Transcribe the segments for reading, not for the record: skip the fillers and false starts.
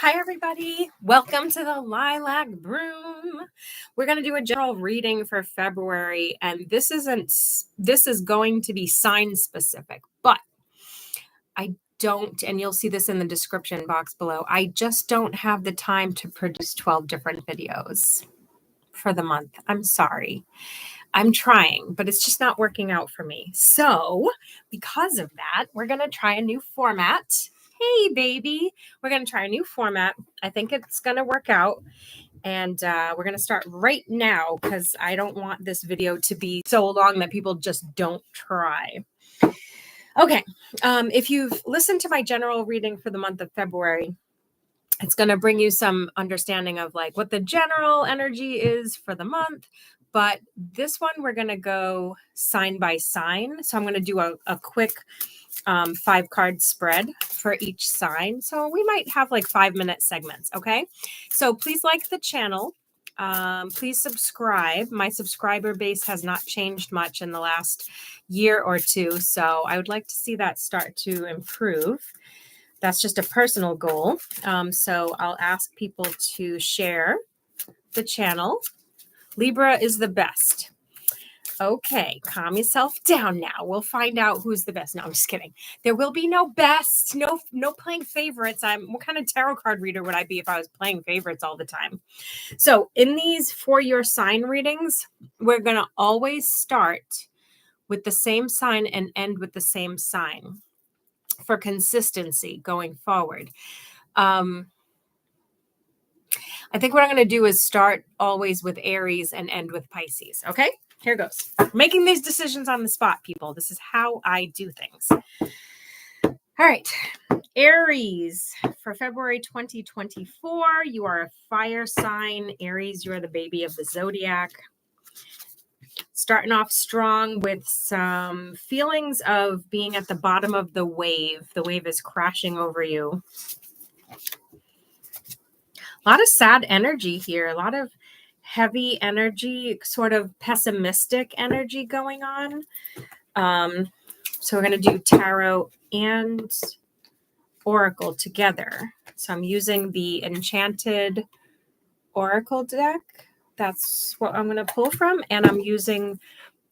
Hi, everybody. Welcome to the Lilac Broom. We're going to do a general reading for February, and this is going to be sign specific, but I don't, and you'll see this in the description box below, I just don't have the time to produce 12 different videos for the month. I'm sorry. I'm trying, but it's just not working out for me. So because of that, we're going to try a new format. Hey, baby, we're going to try a new format. I think it's going to work out. And we're going to start right now because I don't want this video to be so long that people just don't try. Okay. If you've listened to my general reading for the month of February, it's going to bring you some understanding of like what the general energy is for the month. But this one, we're going to go sign by sign. So I'm going to do a quick 5-card spread for each sign. So we might have like 5-minute segments. Okay. So please like the channel. Please subscribe. My subscriber base has not changed much in the last year or two. So I would like to see that start to improve. That's just a personal goal. So I'll ask people to share the channel. Libra is the best. Okay, calm yourself down now. We'll find out who's the best. No, I'm just kidding. There will be no best, no playing favorites. What kind of tarot card reader would I be if I was playing favorites all the time? So in these for your sign readings, we're going to always start with the same sign and end with the same sign for consistency going forward. I think what I'm going to do is start always with Aries and end with Pisces. Okay, here goes. Making these decisions on the spot, people. This is how I do things. All right. Aries for February 2024. You are a fire sign. Aries, you are the baby of the zodiac. Starting off strong with some feelings of being at the bottom of the wave. The wave is crashing over you. A lot of sad energy here, a lot of heavy energy, sort of pessimistic energy going on. So we're going to do tarot and oracle together. So I'm using the Enchanted Oracle deck. That's what I'm going to pull from. And I'm using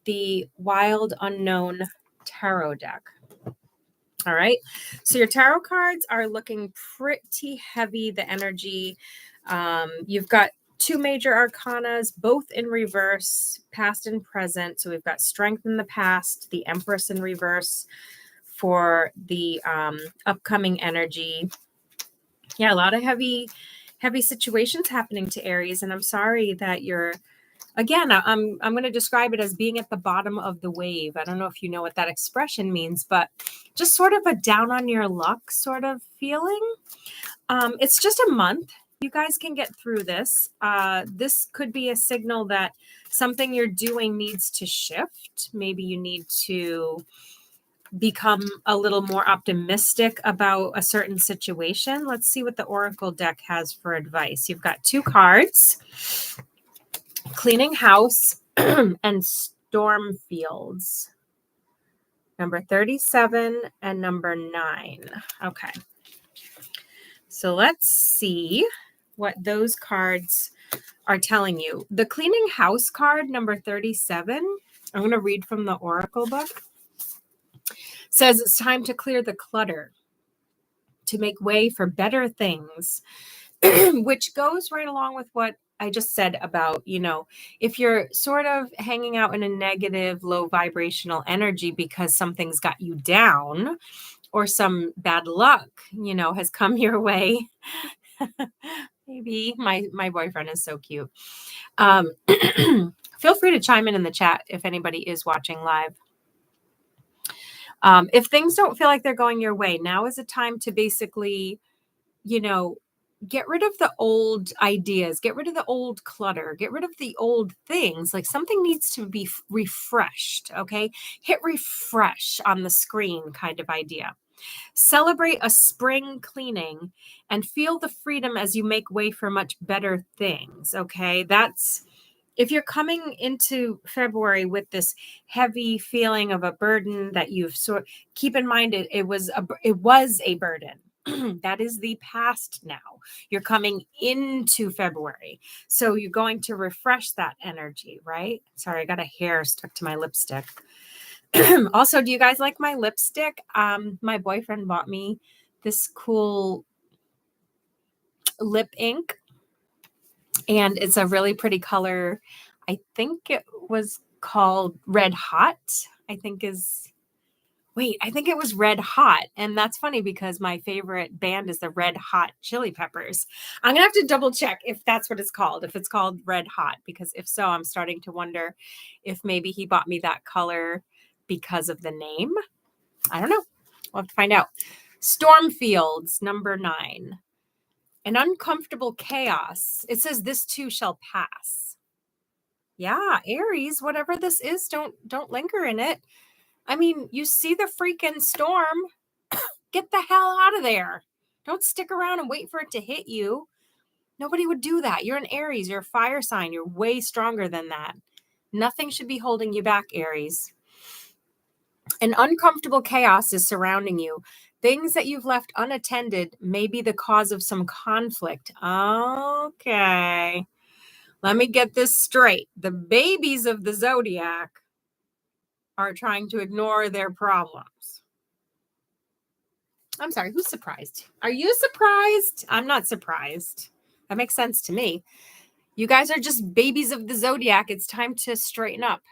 the Wild Unknown Tarot deck. All right. So your tarot cards are looking pretty heavy, the energy. You've got 2 major arcanas, both in reverse, past and present. So we've got Strength in the past, the Empress in reverse for the upcoming energy. Yeah, a lot of heavy situations happening to Aries. And I'm sorry that you're, again, I'm going to describe it as being at the bottom of the wave. I don't know if you know what that expression means, but just sort of a down on your luck sort of feeling. It's just a month. You guys can get through this. This could be a signal that something you're doing needs to shift. Maybe you need to become a little more optimistic about a certain situation. Let's see what the Oracle deck has for advice. You've got 2 cards. Cleaning house and storm fields. Number 37 and number 9. Okay. So let's see what those cards are telling you. The cleaning house card, number 37, I'm going to read from the Oracle book. Says it's time to clear the clutter, to make way for better things, which goes right along with what I just said about, if you're sort of hanging out in a negative, low vibrational energy because something's got you down or some bad luck, has come your way. Maybe my boyfriend is so cute. Feel free to chime in the chat if anybody is watching live. If things don't feel like they're going your way, now is a time to basically, get rid of the old ideas, get rid of the old clutter, get rid of the old things. Like something needs to be refreshed. Okay. Hit refresh on the screen kind of idea. Celebrate a spring cleaning and feel the freedom as you make way for much better things. Okay. That's, if you're coming into February with this heavy feeling of a burden that you've keep in mind, it was a burden. That is the past now. You're coming into February. So you're going to refresh that energy, right? Sorry, I got a hair stuck to my lipstick. Also, do you guys like my lipstick? My boyfriend bought me this cool lip ink, and it's a really pretty color. I think it was called Red Hot. I think it was Red Hot. And that's funny because my favorite band is the Red Hot Chili Peppers. I'm going to have to double check if that's what it's called, if it's called Red Hot, because if so, I'm starting to wonder if maybe he bought me that color because of the name. I don't know. We'll have to find out. Stormfields, number 9. An uncomfortable chaos. It says this too shall pass. Yeah, Aries, whatever this is, don't linger in it. I mean, you see the freaking storm. Get the hell out of there. Don't stick around and wait for it to hit you. Nobody would do that. You're an Aries. You're a fire sign. You're way stronger than that. Nothing should be holding you back, Aries. An uncomfortable chaos is surrounding you. Things that you've left unattended may be the cause of some conflict. Okay. Let me get this straight. The babies of the zodiac are trying to ignore their problems. I'm sorry, who's surprised? Are you surprised? I'm not surprised. That makes sense to me. You guys are just babies of the zodiac. It's time to straighten up.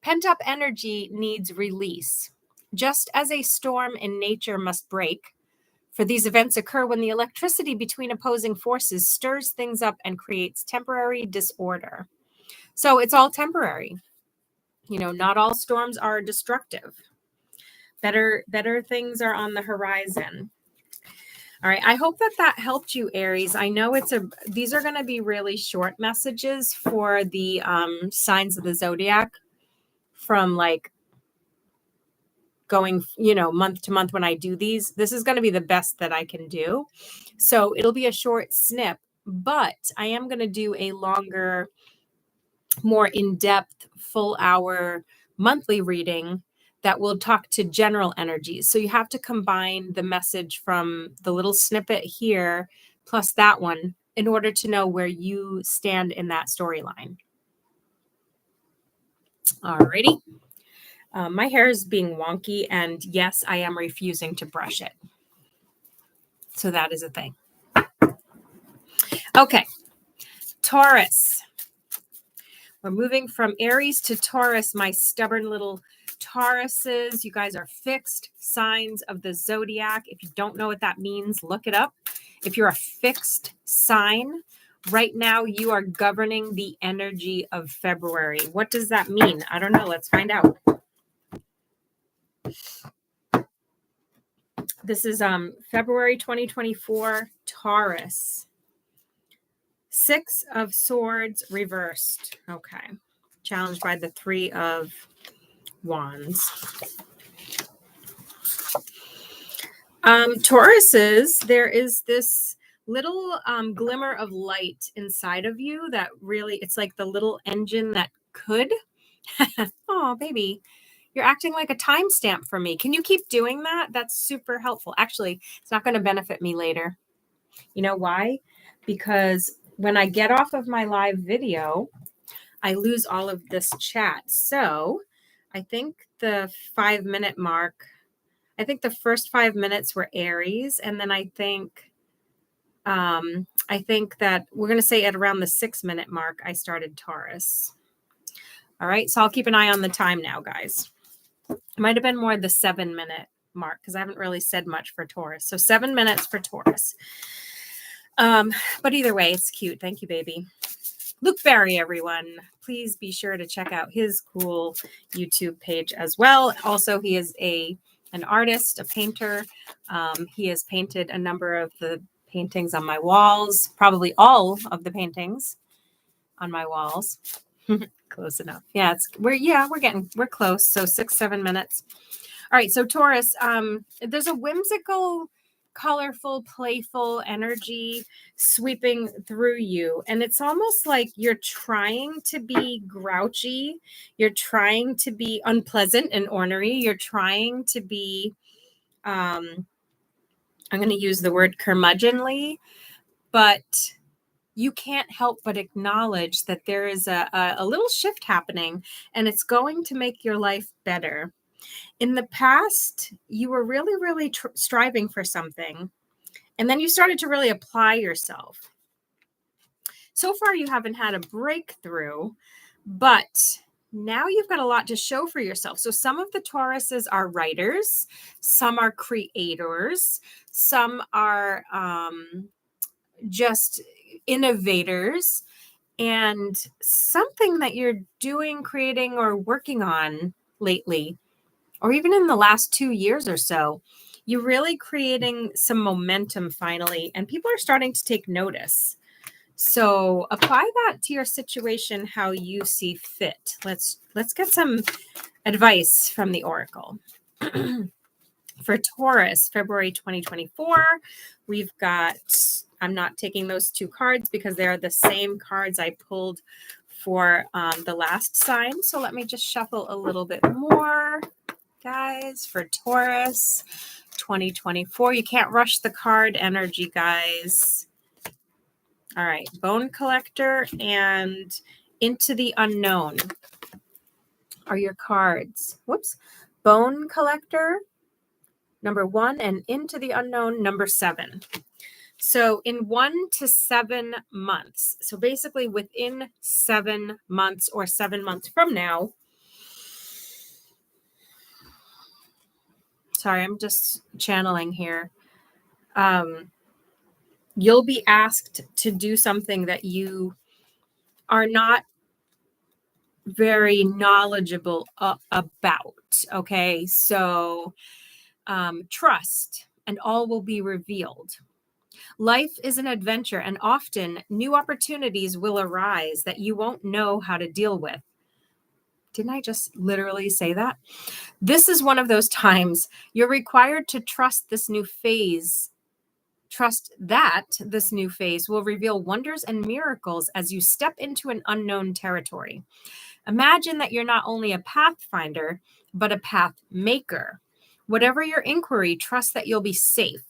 Pent-up energy needs release. Just as a storm in nature must break, for these events occur when the electricity between opposing forces stirs things up and creates temporary disorder. So it's all temporary. Not all storms are destructive. Better things are on the horizon. All right. I hope that helped you, Aries. I know these are going to be really short messages for the signs of the zodiac from like going, month to month when I do these. This is going to be the best that I can do. So it'll be a short snip, but I am going to do a longer, more in-depth, full-hour monthly reading that will talk to general energies. So you have to combine the message from the little snippet here plus that one in order to know where you stand in that storyline. Alrighty. My hair is being wonky, and yes, I am refusing to brush it. So that is a thing. Okay. Taurus. We're moving from Aries to Taurus, my stubborn little Tauruses. You guys are fixed signs of the zodiac. If you don't know what that means, look it up. If you're a fixed sign, right now you are governing the energy of February. What does that mean? I don't know. Let's find out. This is February 2024, Taurus. 6 of Swords reversed. Okay. Challenged by the 3 of Wands. Tauruses, there is this little glimmer of light inside of you that really, it's like the little engine that could. Oh, baby. You're acting like a timestamp for me. Can you keep doing that? That's super helpful. Actually, it's not going to benefit me later. You know why? Because when I get off of my live video, I lose all of this chat. So I think the 5-minute mark, I think the first 5 minutes were Aries. And then I think that we're going to say at around the 6-minute mark, I started Taurus. All right. So I'll keep an eye on the time now, guys. It might have been more the 7-minute mark because I haven't really said much for Taurus. So 7 minutes for Taurus. But either way, it's cute. Thank you, baby. Luke Barry, everyone. Please be sure to check out his cool YouTube page as well. Also, he is an artist, a painter. He has painted a number of the paintings on my walls, probably all of the paintings on my walls. Close enough. Yeah, we're close. So 6-7 minutes. All right. So Taurus, there's a whimsical, colorful, playful energy sweeping through you. And it's almost like you're trying to be grouchy. You're trying to be unpleasant and ornery. You're trying to be I'm going to use the word curmudgeonly, but you can't help but acknowledge that there is a little shift happening, and it's going to make your life better. In the past, you were really, really striving for something, and then you started to really apply yourself. So far, you haven't had a breakthrough, but now you've got a lot to show for yourself. So some of the Tauruses are writers, some are creators, some are just innovators, and something that you're doing, creating, or working on lately, or even in the last 2 years or so, you're really creating some momentum finally, and people are starting to take notice. So apply that to your situation how you see fit. Let's get some advice from the Oracle. For Taurus, February 2024, we've got, I'm not taking those 2 cards because they're the same cards I pulled for the last sign. So let me just shuffle a little bit more, guys, for Taurus 2024. You can't rush the card energy, guys. All right, Bone Collector and Into the Unknown are your cards. Whoops. Bone Collector, number 1, and Into the Unknown, number 7. So in 1 to 7 months, so basically within 7 months or 7 months from now, sorry, I'm just channeling here. You'll be asked to do something that you are not very knowledgeable about. Okay, so trust, and all will be revealed. Life is an adventure, and often new opportunities will arise that you won't know how to deal with. Didn't I just literally say that? This is one of those times you're required to trust this new phase. Trust that this new phase will reveal wonders and miracles as you step into an unknown territory. Imagine that you're not only a pathfinder, but a path maker. Whatever your inquiry, trust that you'll be safe.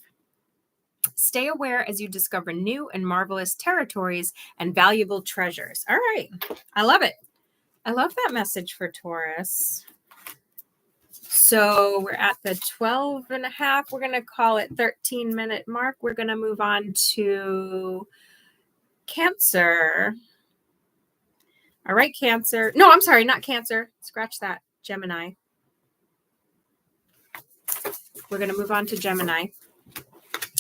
Stay aware as you discover new and marvelous territories and valuable treasures. All right. I love it. I love that message for Taurus. So we're at the 12 and a half. We're going to call it 13-minute mark. We're going to move on to Cancer. All right, Cancer. No, I'm sorry, not Cancer. Scratch that. Gemini. We're going to move on to Gemini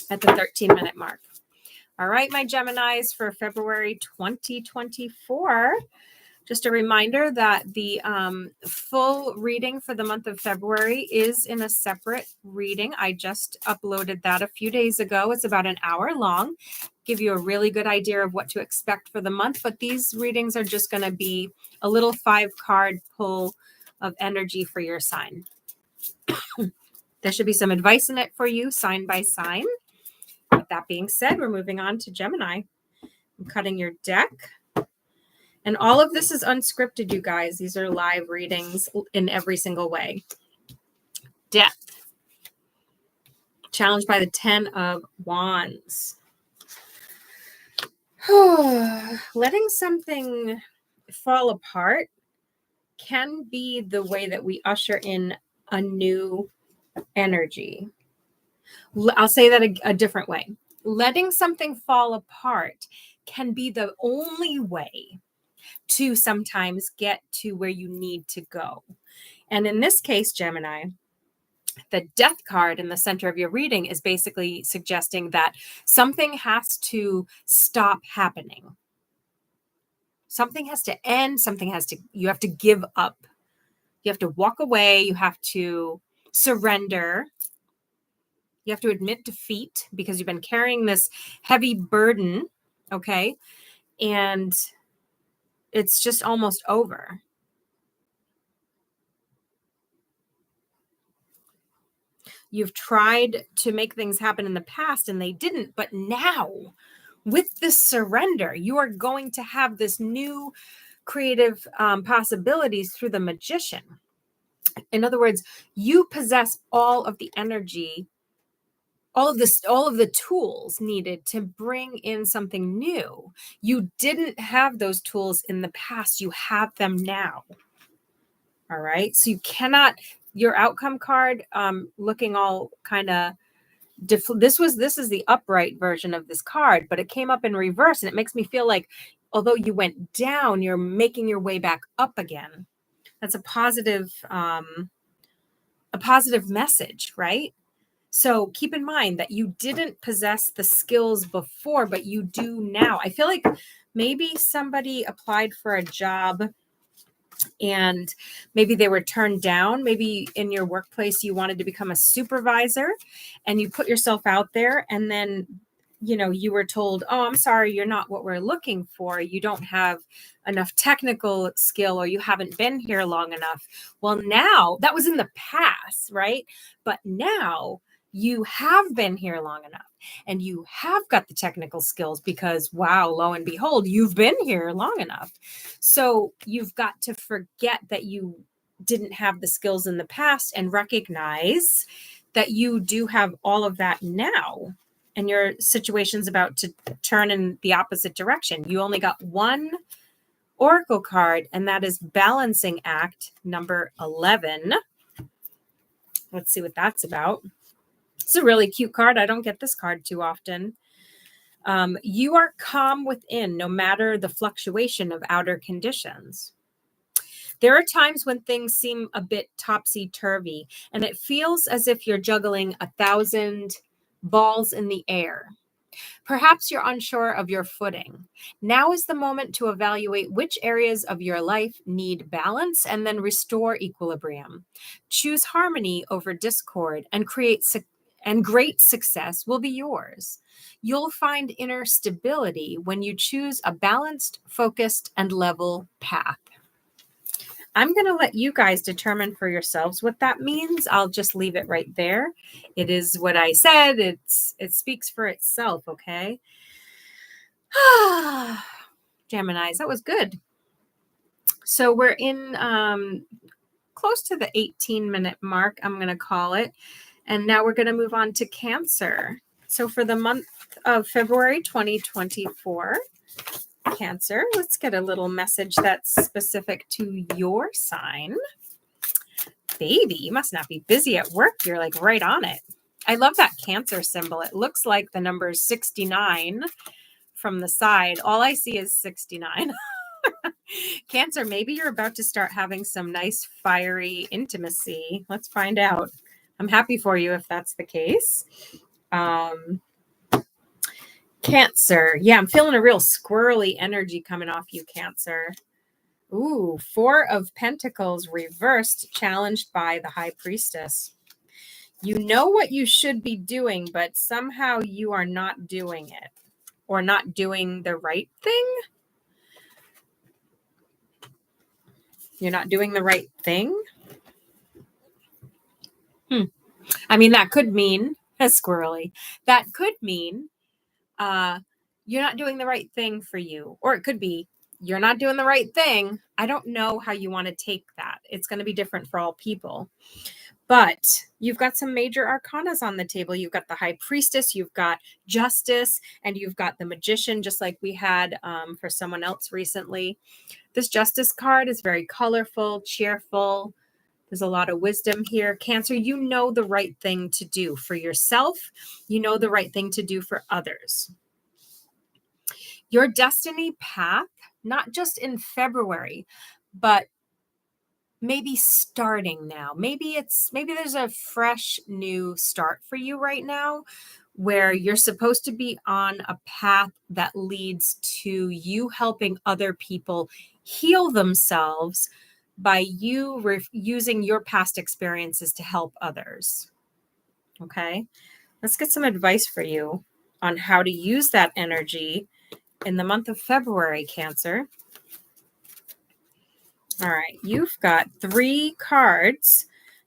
at the 13-minute mark. All right, my Geminis, for February 2024. Just a reminder that the full reading for the month of February is in a separate reading. I just uploaded that a few days ago. It's about an hour long. Give you a really good idea of what to expect for the month. But these readings are just going to be a little 5-card pull of energy for your sign. There should be some advice in it for you, sign by sign. With that being said, we're moving on to Gemini. I'm cutting your deck. And all of this is unscripted, you guys. These are live readings in every single way. Depth. Challenged by the 10 of Wands. Letting something fall apart can be the way that we usher in a new energy. I'll say that a different way. Letting something fall apart can be the only way to sometimes get to where you need to go. And in this case, Gemini, the Death card in the center of your reading is basically suggesting that something has to stop happening. Something has to end. You have to give up. You have to walk away. You have to surrender. You have to admit defeat because you've been carrying this heavy burden. Okay. And it's just almost over. You've tried to make things happen in the past and they didn't. But now, with this surrender, you are going to have this new creative possibilities through the Magician. In other words, you possess all of the energy all of the tools needed to bring in something new. You didn't have those tools in the past. You have them now. All right. So you cannot, your outcome card, looking all kind of, this is the upright version of this card, but it came up in reverse, and it makes me feel like although you went down, you're making your way back up again. That's a positive message, right? So keep in mind that you didn't possess the skills before, but you do now. I feel like maybe somebody applied for a job and maybe they were turned down. Maybe in your workplace, you wanted to become a supervisor and you put yourself out there, and then, you were told, oh, I'm sorry, you're not what we're looking for. You don't have enough technical skill, or you haven't been here long enough. Well, now that was in the past, right? But now you have been here long enough and you have got the technical skills because, wow, lo and behold, you've been here long enough. So you've got to forget that you didn't have the skills in the past and recognize that you do have all of that now. And your situation's about to turn in the opposite direction. You only got one oracle card, and that is Balancing Act number 11. Let's see what that's about. It's a really cute card. I don't get this card too often. You are calm within, no matter the fluctuation of outer conditions. There are times when things seem a bit topsy-turvy, and it feels as if you're juggling 1,000 balls in the air. Perhaps you're unsure of your footing. Now is the moment to evaluate which areas of your life need balance and then restore equilibrium. Choose harmony over discord, and great success will be yours. You'll find inner stability when you choose a balanced, focused, and level path. I'm going to let you guys determine for yourselves what that means. I'll just leave it right there. It is what I said. It speaks for itself, okay? Geminis, that was good. So we're in close to the 18-minute mark, I'm going to call it. And now we're going to move on to Cancer. So for the month of February 2024, Cancer, let's get a little message that's specific to your sign. Baby, you must not be busy at work. You're like right on it. I love that Cancer symbol. It looks like the number 69 from the side. All I see is 69. Cancer, maybe you're about to start having some nice fiery intimacy. Let's find out. I'm happy for you if that's the case. Cancer. Yeah, I'm feeling a real squirrely energy coming off you, Cancer. Ooh, 4 of Pentacles reversed, challenged by the High Priestess. You know what you should be doing, but somehow you are not doing it, or not doing the right thing. You're not doing the right thing. I mean, that could mean squirrely. That could mean you're not doing the right thing for you. Or it could be you're not doing the right thing. I don't know how you want to take that. It's going to be different for all people. But you've got some major arcanas on the table. You've got the High Priestess, you've got Justice, and you've got the Magician, just like we had for someone else recently. This Justice card is very colorful, cheerful. There's a lot of wisdom here. Cancer, you know the right thing to do for yourself. You know the right thing to do for others. Your destiny path, not just in February, but maybe starting now. Maybe there's a fresh new start for you right now, where you're supposed to be on a path that leads to you helping other people heal themselves by you using your past experiences to help others. Okay, let's get some advice for you on how to use that energy in the month of February, Cancer. All right, you've got 3 cards.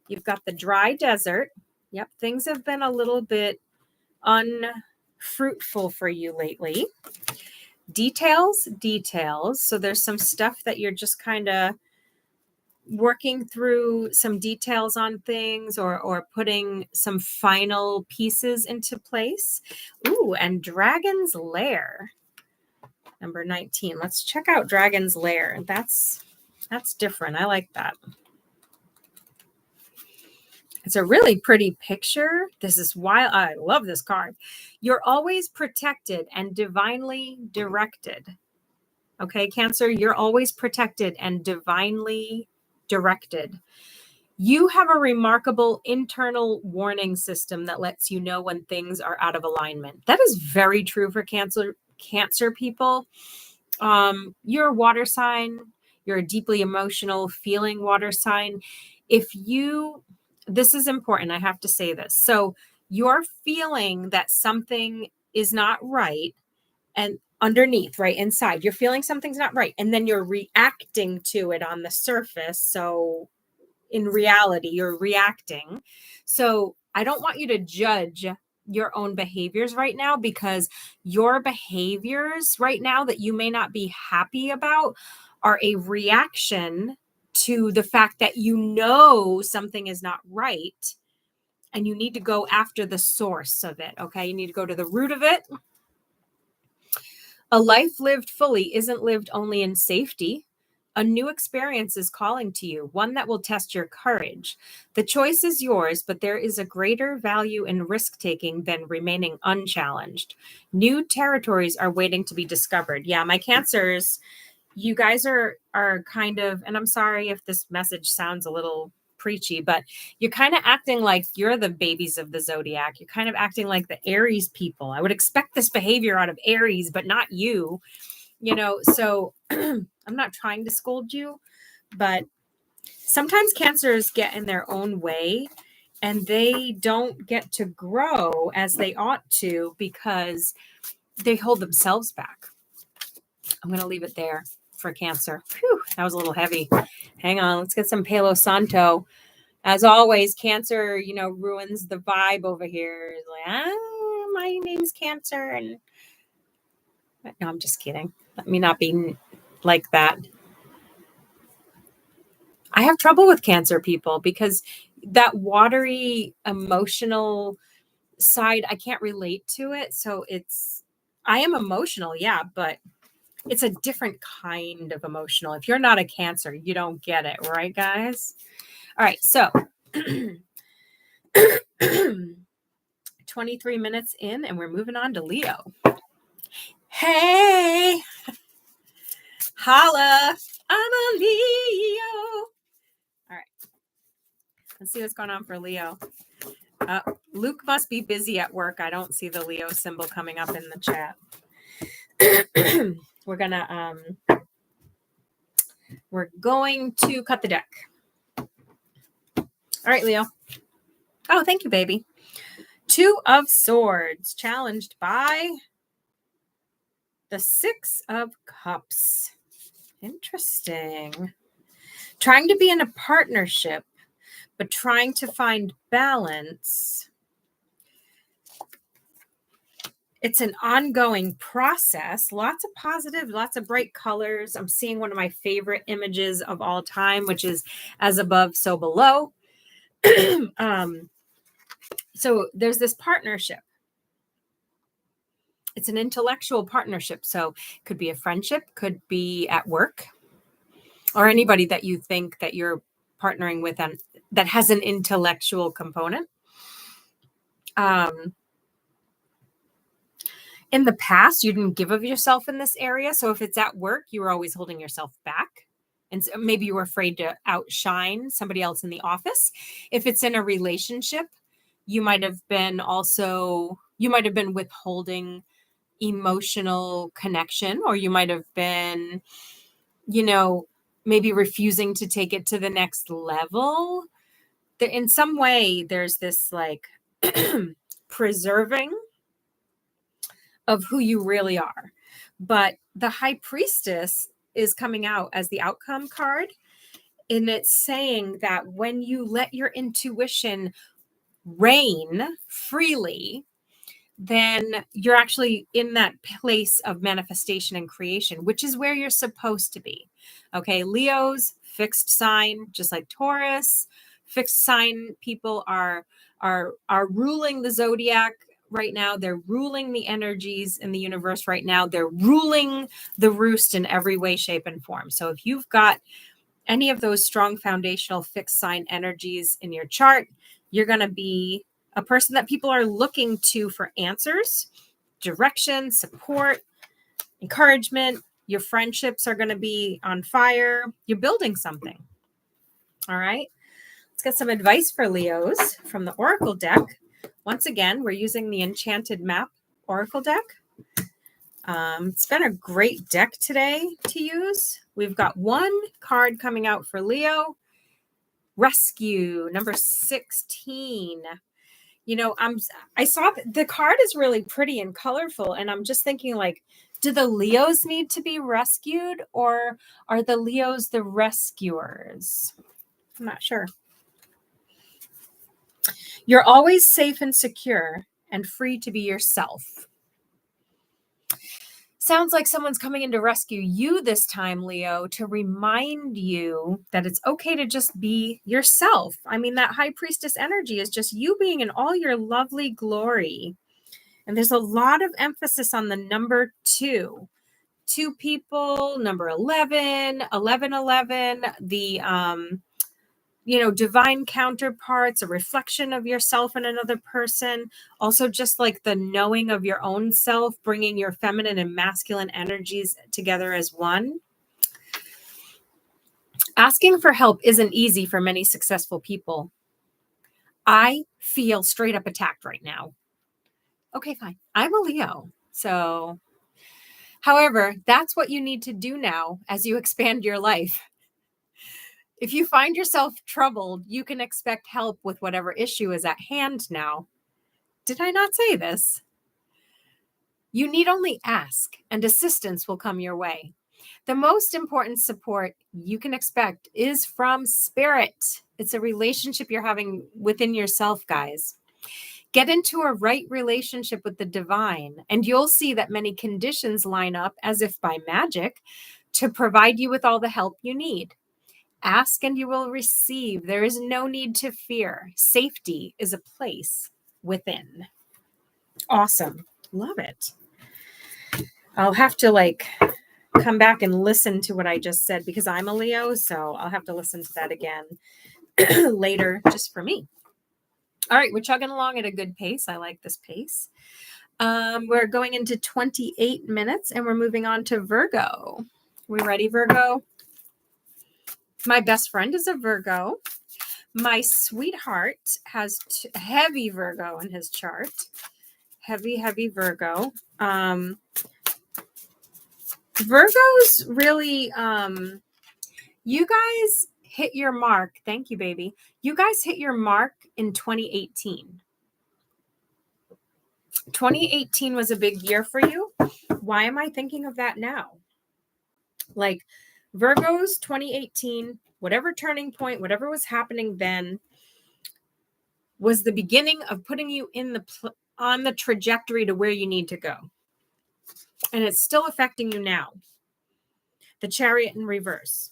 You've got the Dry Desert. Yep, things have been a little bit unfruitful for you lately. Details. So there's some stuff that you're just kind of working through some details on things or putting some final pieces into place. Ooh, and Dragon's Lair, number 19. Let's check out Dragon's Lair. That's different. I like that. It's a really pretty picture. This is why I love this card. You're always protected and divinely directed. Okay, Cancer, you're always protected and divinely directed. You have a remarkable internal warning system that lets you know when things are out of alignment. That is very true for Cancer people. You're a water sign. You're a deeply emotional, feeling water sign. This is important. I have to say this. So you're feeling that something is not right, and underneath, right inside, you're feeling something's not right. And then you're reacting to it on the surface. So in reality, you're reacting. So I don't want you to judge your own behaviors right now, because your behaviors right now that you may not be happy about are a reaction to the fact that you know something is not right, and you need to go after the source of it. Okay, you need to go to the root of it. A life lived fully isn't lived only in safety. A new experience is calling to you, one that will test your courage. The choice is yours, but there is a greater value in risk-taking than remaining unchallenged. New territories are waiting to be discovered. Yeah, my Cancers, you guys are kind of, and I'm sorry if this message sounds a little preachy, but you're kind of acting like you're the babies of the zodiac. You're kind of acting like the Aries people. I would expect this behavior out of Aries, but not you. So I'm not trying to scold you, but sometimes Cancers get in their own way and they don't get to grow as they ought to because they hold themselves back. I'm going to leave it there for Cancer. Whew, that was a little heavy. Hang on. Let's get some Palo Santo. As always, Cancer, ruins the vibe over here. It's like, my name's Cancer. And no, I'm just kidding. Let me not be like that. I have trouble with Cancer people because that watery, emotional side, I can't relate to it. So I am emotional, yeah, but it's a different kind of emotional. If you're not a Cancer, you don't get it, right, guys? All right, so 23 minutes in, and we're moving on to Leo. Hey, holla, I'm a Leo. All right, let's see what's going on for Leo. Luke must be busy at work. I don't see the Leo symbol coming up in the chat. We're going to cut the deck. All right, Leo. Oh, thank you, baby. 2 of Swords, challenged by the 6 of Cups. Interesting. Trying to be in a partnership, but trying to find balance. It's an ongoing process. Lots of positive, lots of bright colors. I'm seeing one of my favorite images of all time, which is as above, so below. So there's this partnership. It's an intellectual partnership. So it could be a friendship, could be at work, or anybody that you think that you're partnering with that has an intellectual component. In the past, you didn't give of yourself in this area. So if it's at work, you were always holding yourself back. And so maybe you were afraid to outshine somebody else in the office. If it's in a relationship, you might have been withholding emotional connection, or you might have been, maybe refusing to take it to the next level. In some way, there's this like preserving of who you really are. But the High Priestess is coming out as the outcome card. And it's saying that when you let your intuition reign freely, then you're actually in that place of manifestation and creation, which is where you're supposed to be. Okay, Leos fixed sign, just like Taurus. Fixed sign people are ruling the zodiac right now. They're ruling the energies in the universe right now. They're ruling the roost in every way, shape, and form. So if you've got any of those strong foundational fixed sign energies in your chart, you're going to be a person that people are looking to for answers, direction, support, encouragement. Your friendships are going to be on fire. You're building something. All right. Let's get some advice for Leos from the Oracle deck. Once again, we're using the Enchanted Map Oracle deck. It's been a great deck today to use. We've got one card coming out for Leo. Rescue, number 16. You know, I saw the card is really pretty and colorful, and I'm just thinking, like, do the Leos need to be rescued, or are the Leos the rescuers? I'm not sure. You're always safe and secure and free to be yourself. Sounds like someone's coming in to rescue you this time, Leo, to remind you that it's okay to just be yourself. I mean, that high priestess energy is just you being in all your lovely glory. And there's a lot of emphasis on the number 2. 2 people, number 11, 11, the, divine counterparts, a reflection of yourself and another person. Also, just like the knowing of your own self, bringing your feminine and masculine energies together as one. Asking for help isn't easy for many successful people. I feel straight up attacked right now. Okay, fine. I'm a Leo. So, however, that's what you need to do now as you expand your life. If you find yourself troubled, you can expect help with whatever issue is at hand now. Did I not say this? You need only ask, and assistance will come your way. The most important support you can expect is from spirit. It's a relationship you're having within yourself, guys. Get into a right relationship with the divine, and you'll see that many conditions line up as if by magic to provide you with all the help you need. Ask and you will receive. There is no need to fear. Safety is a place within. Awesome. Love it. I'll have to come back and listen to what I just said because I'm a Leo, so I'll have to listen to that again later just for me. All right, we're chugging along at a good pace. I like this pace. We're going into 28 minutes and we're moving on to Virgo. We ready, Virgo? My best friend is a Virgo. My sweetheart has heavy Virgo in his chart. Heavy Virgo. Virgos really, you guys hit your mark. Thank you, baby. You guys hit your mark in 2018. 2018 was a big year for you. Why am I thinking of that now? Like Virgos 2018, whatever turning point, whatever was happening then was the beginning of putting you in on the trajectory to where you need to go. And it's still affecting you now. The Chariot in reverse.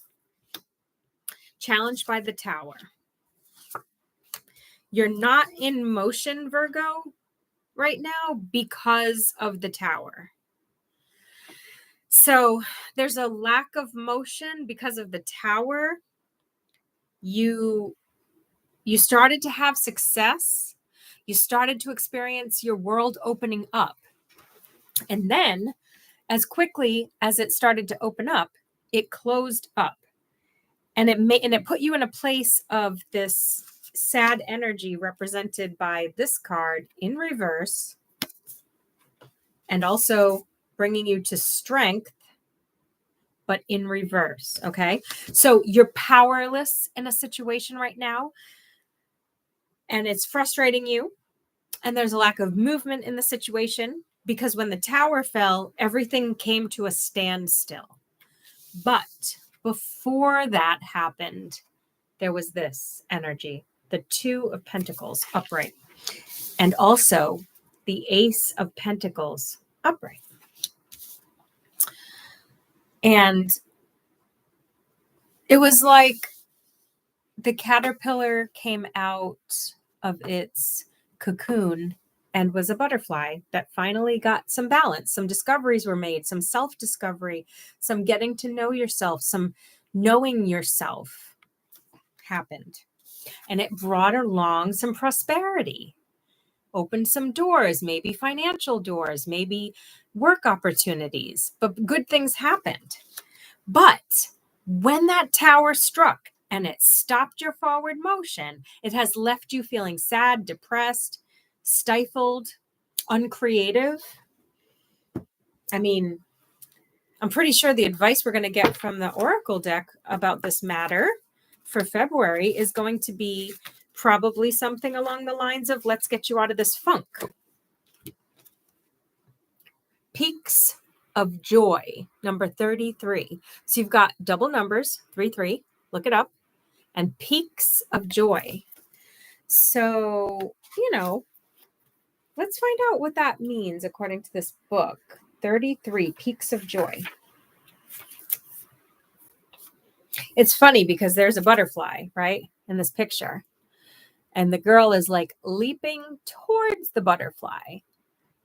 Challenged by the Tower. You're not in motion, Virgo, right now because of the Tower. So there's a lack of motion because of the Tower. You started to have success. You started to experience your world opening up. And then, as quickly as it started to open up, it closed up. And it put you in a place of this sad energy represented by this card in reverse. And also bringing you to strength, but in reverse, okay? So you're powerless in a situation right now, and it's frustrating you, and there's a lack of movement in the situation, because when the Tower fell, everything came to a standstill. But before that happened, there was this energy, the 2 of Pentacles upright, and also the Ace of Pentacles upright. And It was like the caterpillar came out of its cocoon and was a butterfly that finally got some balance. Some discoveries were made, some self-discovery, some getting to know yourself, some knowing yourself happened. And it brought along some prosperity, opened some doors, maybe financial doors, maybe work opportunities, but good things happened. But when that tower struck and it stopped your forward motion, it has left you feeling sad, depressed, stifled, uncreative. I mean, I'm pretty sure the advice we're going to get from the Oracle deck about this matter for February is going to be probably something along the lines of, let's get you out of this funk. Peaks of Joy, number 33. So you've got double numbers, 33, look it up, and Peaks of Joy. So, let's find out what that means according to this book. 33, Peaks of Joy. It's funny because there's a butterfly, right, in this picture. And the girl is like leaping towards the butterfly.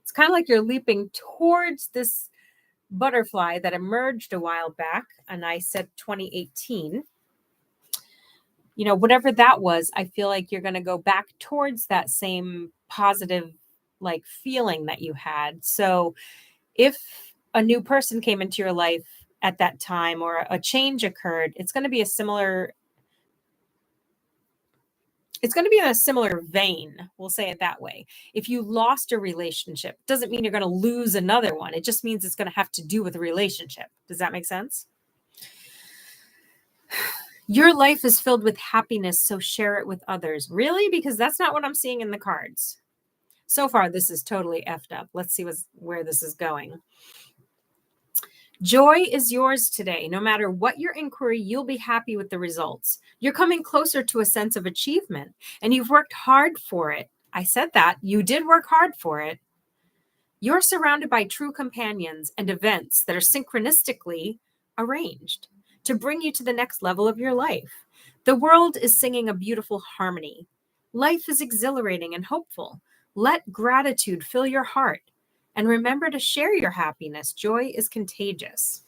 It's kind of like you're leaping towards this butterfly that emerged a while back. And I said 2018. Whatever that was, I feel like you're going to go back towards that same positive, like, feeling that you had. So if a new person came into your life at that time or a change occurred, it's going to be in a similar vein. We'll say it that way. If you lost a relationship, doesn't mean you're going to lose another one. It just means it's going to have to do with a relationship. Does that make sense? Your life is filled with happiness, so share it with others. Really? Because that's not what I'm seeing in the cards. So far, this is totally effed up. Let's see where this is going. Joy is yours today. No matter what your inquiry, you'll be happy with the results. You're coming closer to a sense of achievement, and you've worked hard for it. I said that. You did work hard for it. You're surrounded by true companions and events that are synchronistically arranged to bring you to the next level of your life. The world is singing a beautiful harmony. Life is exhilarating and hopeful. Let gratitude fill your heart. And remember to share your happiness. Joy is contagious.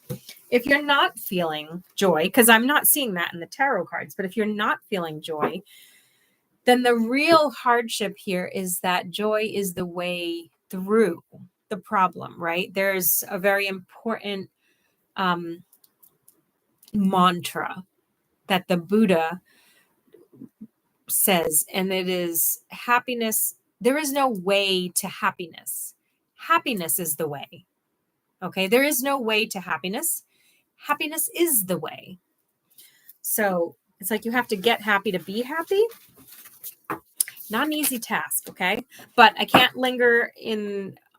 If you're not feeling joy, because I'm not seeing that in the tarot cards, but if you're not feeling joy, then the real hardship here is that joy is the way through the problem, right? There's a very important mantra that the Buddha says, and it is happiness. There is no way to happiness. Happiness is the way. Okay, there is no way to happiness. Happiness is the way. So it's like you have to get happy to be happy. Not an easy task, okay? But I can't linger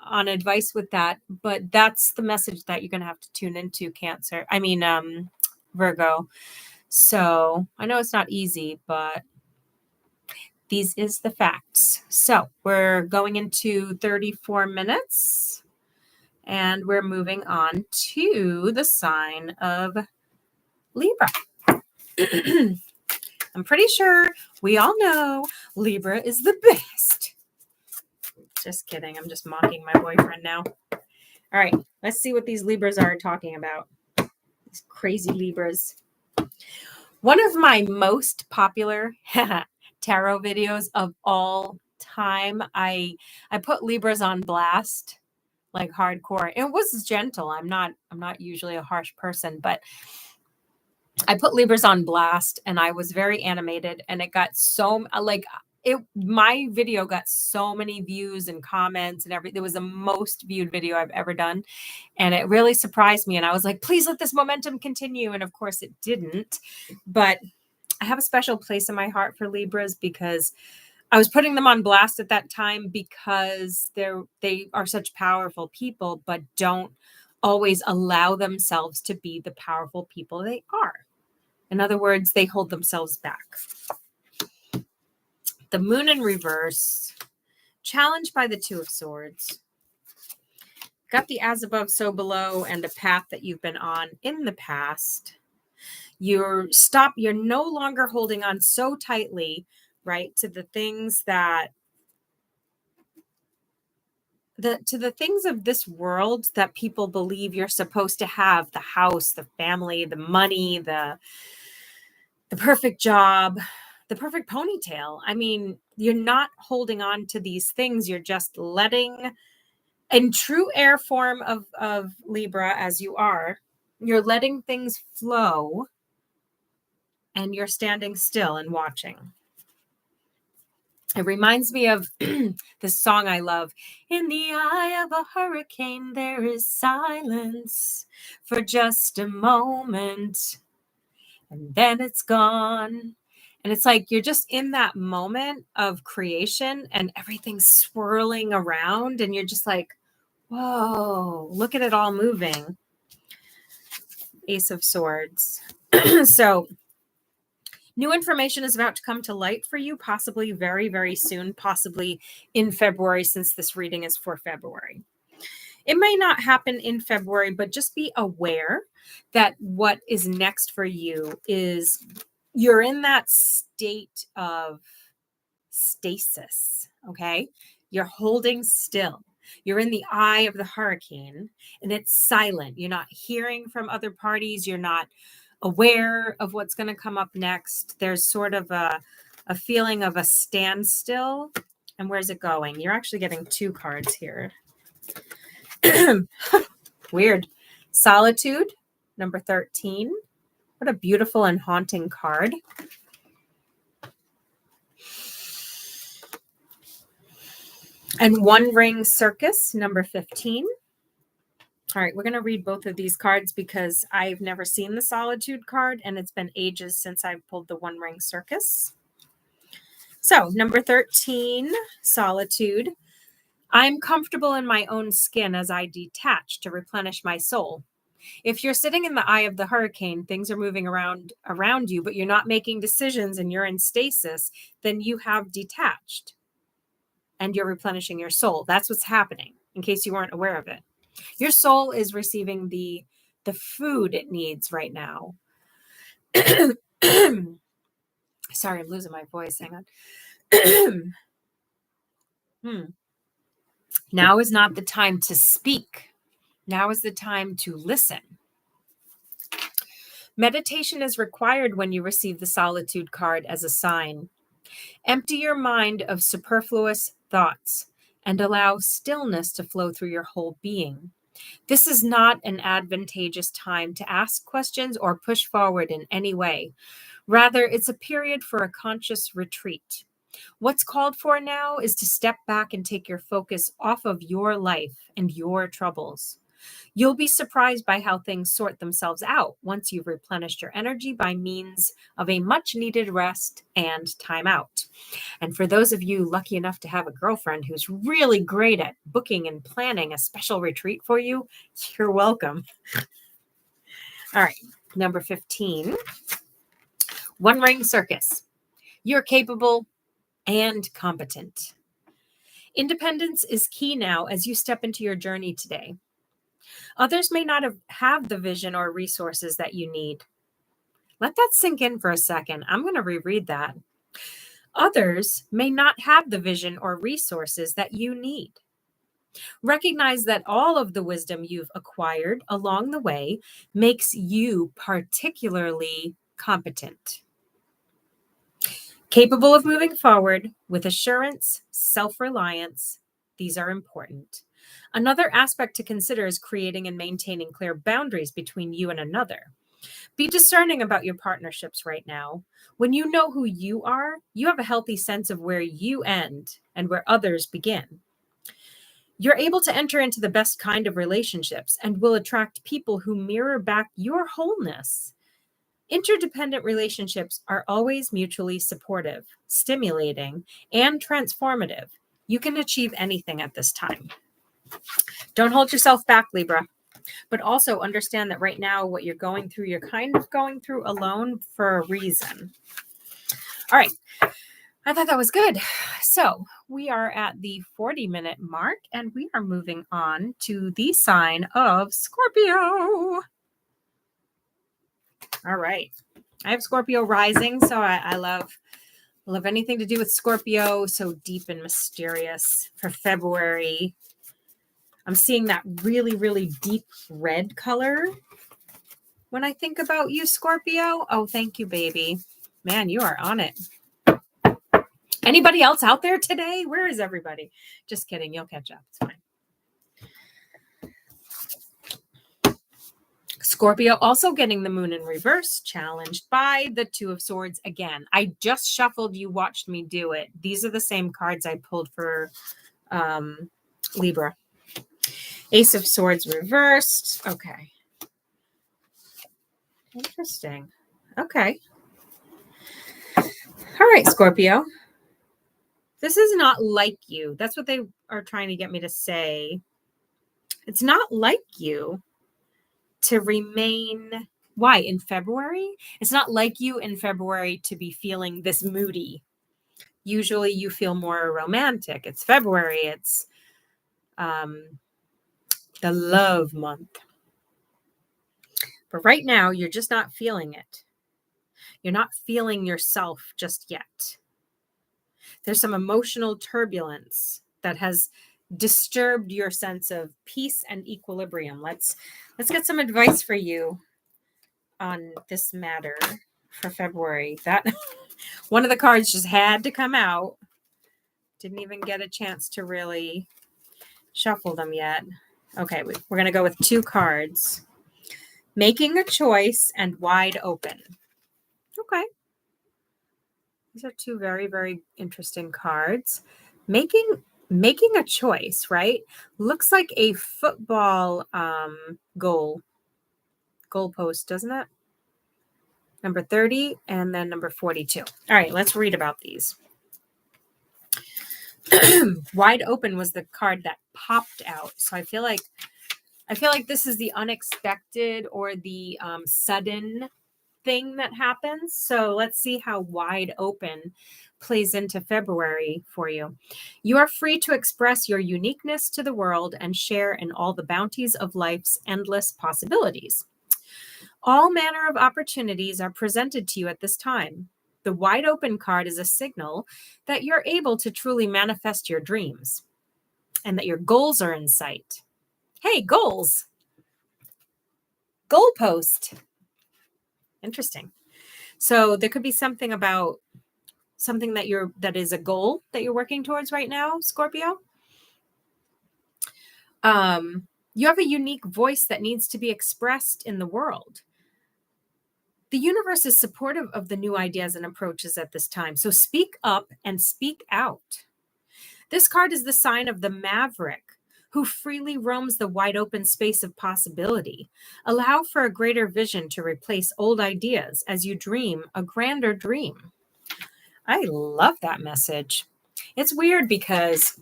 on advice with that. But that's the message that you're going to have to tune into, Virgo. So I know it's not easy, but these is the facts. So we're going into 34 minutes. And we're moving on to the sign of Libra. I'm pretty sure we all know Libra is the best. Just kidding. I'm just mocking my boyfriend now. All right. Let's see what these Libras are talking about. These crazy Libras. One of my most popular tarot videos of all time, I put Libras on blast. Like hardcore. It was gentle. I'm not usually a harsh person, but I put Libras on blast and I was very animated and it got my video got so many views and comments and everything. It was the most viewed video I've ever done. And it really surprised me. And I was like, please let this momentum continue. And of course it didn't, but I have a special place in my heart for Libras because I was putting them on blast at that time because they are such powerful people, but don't always allow themselves to be the powerful people they are. In other words, they hold themselves back. The Moon in reverse, challenged by the Two of Swords. Got the as above, so below, and a path that you've been on in the past. You're no longer holding on so tightly, right, to the things that to the things of this world that people believe you're supposed to have: the house, the family, the money, the perfect job, the perfect ponytail. I mean, you're not holding on to these things. You're just letting, in true air form of Libra as you are, you're letting things flow, and you're standing still and watching. It reminds me of this song I love. In the eye of a hurricane, there is silence for just a moment, and then it's gone. And it's like you're just in that moment of creation and everything's swirling around, and you're just like, whoa, look at it all moving. Ace of Swords. So new information is about to come to light for you, possibly very, very soon, possibly in February, since this reading is for February. It may not happen in February, but just be aware that what is next for you is you're in that state of stasis, okay? You're holding still. You're in the eye of the hurricane, and it's silent. You're not hearing from other parties. You're not aware of what's going to come up next. There's sort of a feeling of a standstill. And where's it going? You're actually getting two cards here. Weird. Solitude, number 13. What a beautiful and haunting card. And One Ring Circus, number 15. All right, we're going to read both of these cards because I've never seen the Solitude card, and it's been ages since I've pulled the One Ring Circus. So, number 13, Solitude. I'm comfortable in my own skin as I detach to replenish my soul. If you're sitting in the eye of the hurricane, things are moving around you, but you're not making decisions and you're in stasis, then you have detached and you're replenishing your soul. That's what's happening, in case you weren't aware of it. Your soul is receiving the food it needs right now. Sorry, I'm losing my voice. Hang on. Now is not the time to speak. Now is the time to listen. Meditation is required when you receive the Solitude card as a sign. Empty your mind of superfluous thoughts and allow stillness to flow through your whole being. This is not an advantageous time to ask questions or push forward in any way. Rather, it's a period for a conscious retreat. What's called for now is to step back and take your focus off of your life and your troubles. You'll be surprised by how things sort themselves out once you've replenished your energy by means of a much-needed rest and time out. And for those of you lucky enough to have a girlfriend who's really great at booking and planning a special retreat for you, you're welcome. All right, number 15. One Ring Circus. You're capable and competent. Independence is key now as you step into your journey today. Others may not have the vision or resources that you need. Let that sink in for a second. I'm going to reread that. Others may not have the vision or resources that you need. Recognize that all of the wisdom you've acquired along the way makes you particularly competent. Capable of moving forward with assurance, self-reliance. These are important. Another aspect to consider is creating and maintaining clear boundaries between you and another. Be discerning about your partnerships right now. When you know who you are, you have a healthy sense of where you end and where others begin. You're able to enter into the best kind of relationships and will attract people who mirror back your wholeness. Interdependent relationships are always mutually supportive, stimulating, and transformative. You can achieve anything at this time. Don't hold yourself back, Libra, but also understand that right now what you're going through, you're kind of going through alone for a reason. All right. I thought that was good. So we are at the 40-minute mark, and we are moving on to the sign of Scorpio. All right. I have Scorpio rising, so I love anything to do with Scorpio. So deep and mysterious for February. I'm seeing that really, really deep red color when I think about you, Scorpio. Oh, thank you, baby. Man, you are on it. Anybody else out there today? Where is everybody? Just kidding. You'll catch up. It's fine. Scorpio also getting the moon in reverse, challenged by the Two of Swords again. I just shuffled. You watched me do it. These are the same cards I pulled for Libra. Ace of Swords reversed. Okay. Interesting. Okay. All right, Scorpio. This is not like you. That's what they are trying to get me to say. It's not like you to remain. Why? In February? It's not like you in February to be feeling this moody. Usually you feel more romantic. It's February. It's the love month. But right now, you're just not feeling it. You're not feeling yourself just yet. There's some emotional turbulence that has disturbed your sense of peace and equilibrium. Let's get some advice for you on this matter for February. That one of the cards just had to come out. Didn't even get a chance to really shuffle them yet. Okay, we're going to go with 2 cards. Making a choice and wide open. Okay. These are 2 very, very interesting cards. Making a choice, right? Looks like a football goalpost, doesn't it? Number 30 and then number 42. All right, let's read about these. Wide open was the card that popped out. So I feel like this is the unexpected or the sudden thing that happens. So let's see how wide open plays into February for you. You are free to express your uniqueness to the world and share in all the bounties of life's endless possibilities. All manner of opportunities are presented to you at this time. The wide open card is a signal that you're able to truly manifest your dreams and that your goals are in sight. Hey, goals. Goalpost. Interesting. So there could be something about something that is a goal that you're working towards right now, Scorpio. You have a unique voice that needs to be expressed in the world. The universe is supportive of the new ideas and approaches at this time. So speak up and speak out. This card is the sign of the maverick who freely roams the wide open space of possibility. Allow for a greater vision to replace old ideas as you dream a grander dream. I love that message. It's weird because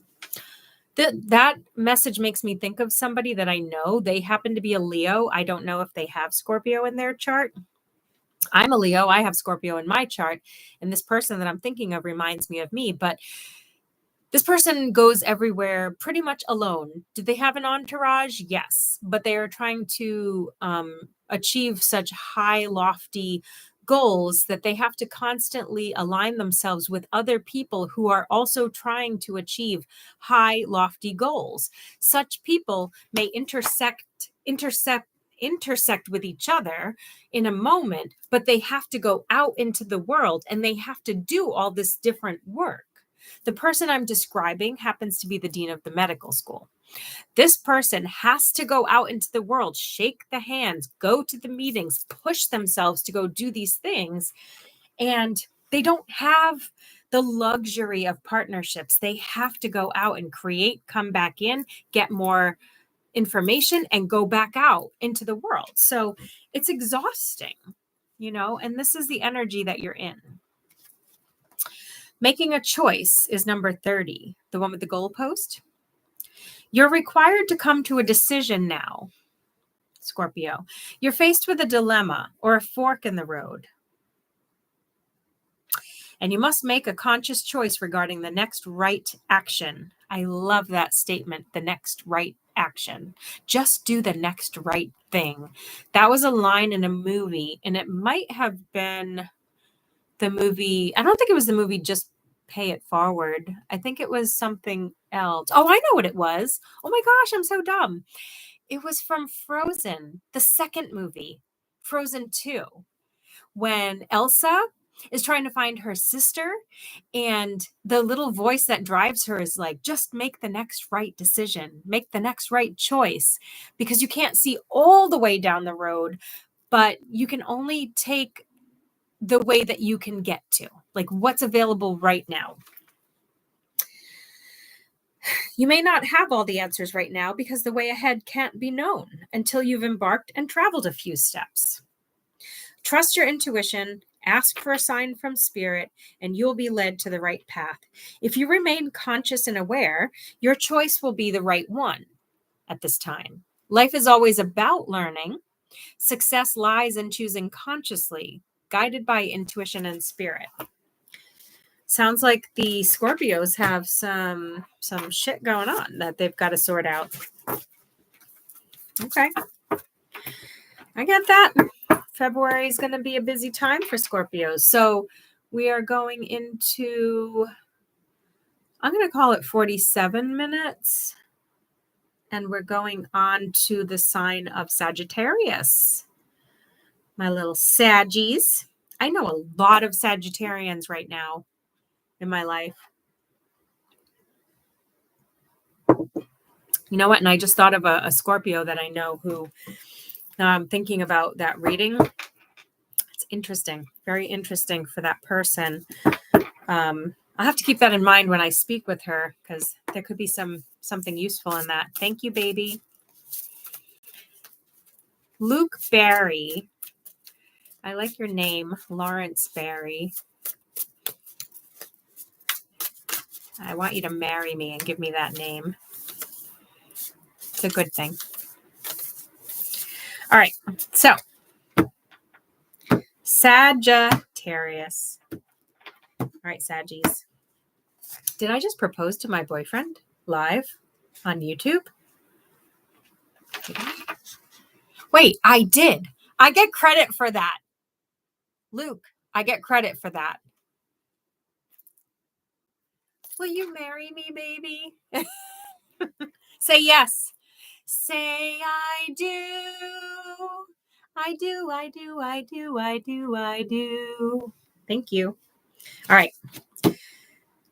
that message makes me think of somebody that I know. They happen to be a Leo. I don't know if they have Scorpio in their chart. I'm a Leo. I have Scorpio in my chart. And this person that I'm thinking of reminds me of me. But this person goes everywhere pretty much alone. Do they have an entourage? Yes. But they are trying to achieve such high, lofty goals that they have to constantly align themselves with other people who are also trying to achieve high, lofty goals. Such people may intersect with each other in a moment, but they have to go out into the world and they have to do all this different work. The person I'm describing happens to be the dean of the medical school. This person has to go out into the world, shake the hands, go to the meetings, push themselves to go do these things. And they don't have the luxury of partnerships. They have to go out and create, come back in, get more information and go back out into the world. So it's exhausting, and this is the energy that you're in. Making a choice is number 30, the one with the goalpost. You're required to come to a decision now, Scorpio. You're faced with a dilemma or a fork in the road. And you must make a conscious choice regarding the next right action. I love that statement, the next right action. Just do the next right thing. That was a line in a movie, and it might have been the movie. I don't think it was the movie Just Pay It Forward. I think it was something else. Oh, I know what it was. Oh my gosh, I'm so dumb. It was from Frozen, the second movie, Frozen 2, when Elsa is trying to find her sister, and the little voice that drives her is like, just make the next right decision, make the next right choice, because you can't see all the way down the road, but you can only take the way that you can get to, like what's available right now. You may not have all the answers right now because the way ahead can't be known until you've embarked and traveled a few steps. Trust your intuition, ask for a sign from spirit, and you'll be led to the right path. If you remain conscious and aware, your choice will be the right one at this time. Life is always about learning. Success lies in choosing consciously, guided by intuition and spirit. Sounds like the Scorpios have some shit going on that they've got to sort out. Okay. I get that. February is going to be a busy time for Scorpios. So we are going into, I'm going to call it 47 minutes. And we're going on to the sign of Sagittarius. My little Saggies. I know a lot of Sagittarians right now in my life. You know what? And I just thought of a Scorpio that I know who I'm thinking about that reading. It's interesting. Very interesting for that person. I'll have to keep that in mind when I speak with her, because there could be something useful in that. Thank you, baby. Luke Barry. I like your name, Lawrence Barry. I want you to marry me and give me that name. It's a good thing. All right. So, Sagittarius. All right, Saggies. Did I just propose to my boyfriend live on YouTube? Wait, I did. I get credit for that. Luke, I get credit for that. Will you marry me, baby? Say yes. Say I do. I do, I do, I do, I do, I do. Thank you. All right.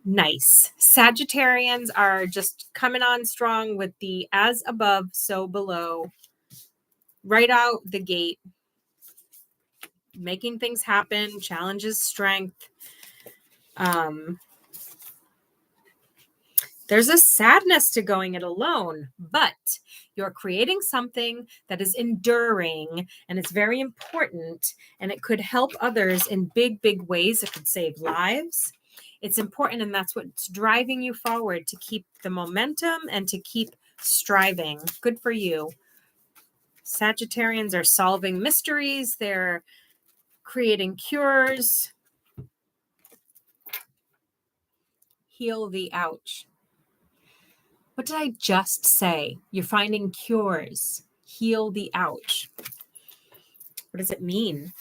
Nice. Sagittarians are just coming on strong with the as above, so below. Right out the gate. Making things happen, challenges strength. There's a sadness to going it alone, but you're creating something that is enduring, and it's very important, and it could help others in big, big ways. It could save lives. It's important, and that's what's driving you forward, to keep the momentum and to keep striving. Good for you. Sagittarians are solving mysteries. They're creating cures. Heal the ouch. What did I just say? You're finding cures. Heal the ouch. What does it mean?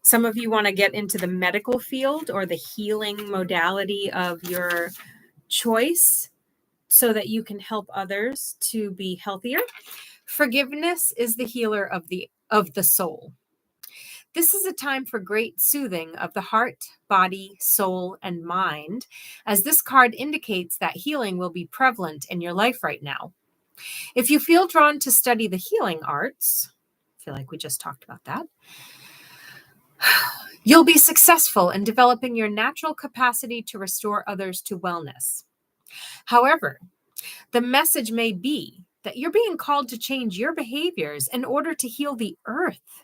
Some of you want to get into the medical field or the healing modality of your choice so that you can help others to be healthier. Forgiveness is the healer of the soul. This is a time for great soothing of the heart, body, soul, and mind, as this card indicates that healing will be prevalent in your life right now. If you feel drawn to study the healing arts, I feel like we just talked about that, you'll be successful in developing your natural capacity to restore others to wellness. However, the message may be that you're being called to change your behaviors in order to heal the earth.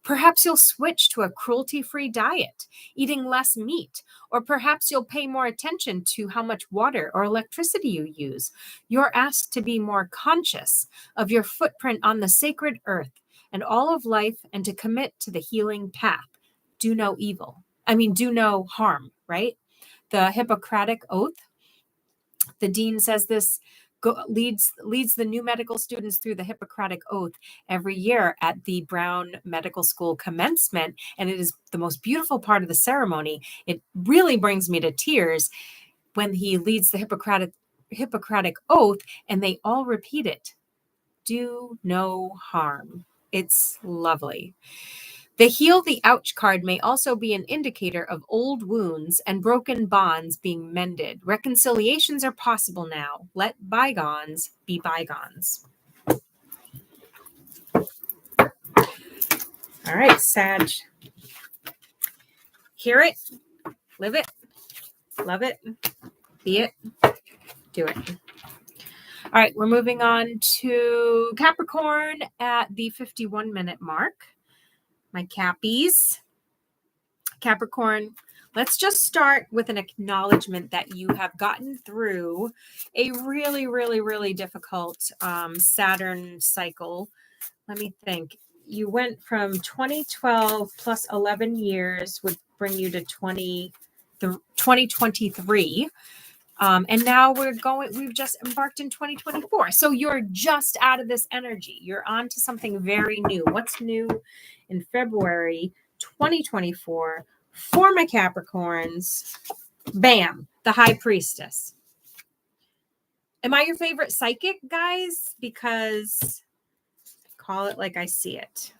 Perhaps you'll switch to a cruelty-free diet, eating less meat, or perhaps you'll pay more attention to how much water or electricity you use. You're asked to be more conscious of your footprint on the sacred earth and all of life, and to commit to the healing path. Do no evil. Do no harm, right? The Hippocratic Oath. The dean says this leads the new medical students through the Hippocratic Oath every year at the Brown Medical School commencement, and it is the most beautiful part of the ceremony. It really brings me to tears when he leads the Hippocratic Oath, and they all repeat it. Do no harm. It's lovely. The Heal the Ouch card may also be an indicator of old wounds and broken bonds being mended. Reconciliations are possible now. Let bygones be bygones. All right, Sag. Hear it, live it, love it, be it, do it. All right, we're moving on to Capricorn at the 51-minute mark. My Cappies. Capricorn, let's just start with an acknowledgement that you have gotten through a really, really, really difficult Saturn cycle. Let me think. You went from 2012 plus 11 years would bring you to 2023. And now we've just embarked in 2024. So you're just out of this energy. You're on to something very new. What's new in February 2024 for my Capricorns? Bam, the High Priestess. Am I your favorite psychic, guys? Because call it like I see it.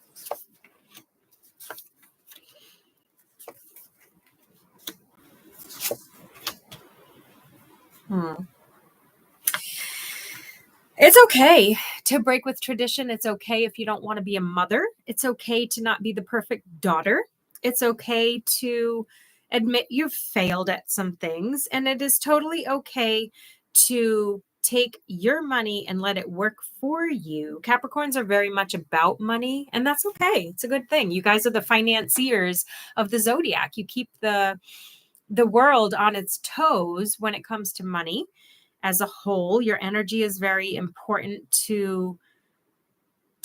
It's okay to break with tradition. It's okay if you don't want to be a mother. It's okay to not be the perfect daughter. It's okay to admit you've failed at some things. And it is totally okay to take your money and let it work for you. Capricorns are very much about money, and that's okay. It's a good thing. You guys are the financiers of the zodiac. You keep the world on its toes when it comes to money. As a whole, your energy is very important to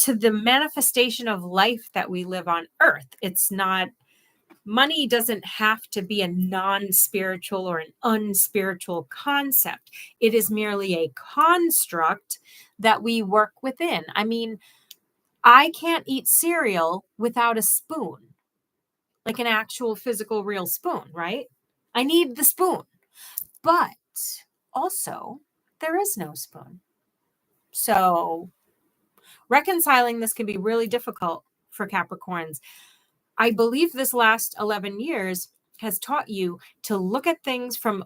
the manifestation of life that we live on Earth. It's not, money doesn't have to be a non-spiritual or an unspiritual concept. It is merely a construct that we work within. I mean, I can't eat cereal without a spoon, like an actual physical real spoon, right? I need the spoon. But also, there is no spoon. So reconciling this can be really difficult for Capricorns. I believe this last 11 years has taught you to look at things from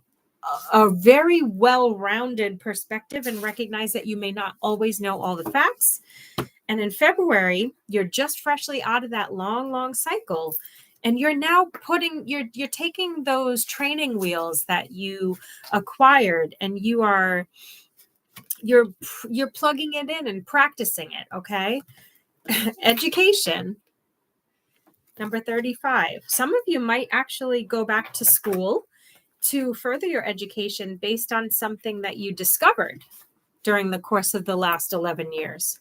a very well-rounded perspective and recognize that you may not always know all the facts. And in February, you're just freshly out of that long, long cycle. And you're now you're taking those training wheels that you acquired, and you're plugging it in and practicing it. Okay. Education. Number 35. Some of you might actually go back to school to further your education based on something that you discovered during the course of the last 11 years.